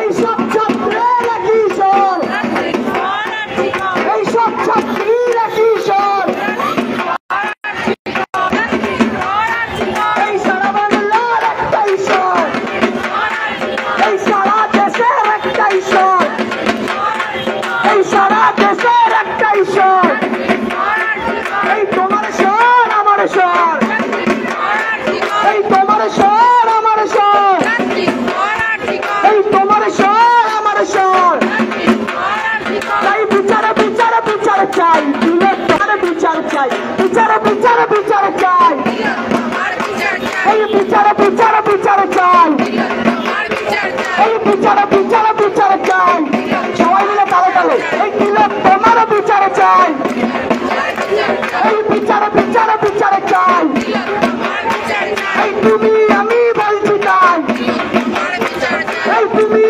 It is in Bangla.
এইসব ছাত্রেরা কিশোর, এইসব ছাত্রীরা কিশোর, এই সারা বাংলার একটাই স্বর, এই সারা দেশের একটাই স্বর, এই সারা দেশের একটাই স্বর, এই তোমার স্বর আমার স্বর, এই তোমার স্বর আমার স্বর, এই তোমার স্বর আমার স্বর। তাই বিচার বিচার বিচার চাই, তোমার বিচার চাই, বিচার বিচার বিচার চাই, এই বিচার বিচার বিচার চাই, এই বিচার বিচার বিচার চাই। সবাই মিলে তালে তালে এই তিলক তোমার বিচার চাই, এই বিচার বিচার বিচার চাই, এই তুমি আমি বলছি তাই, এই তুমি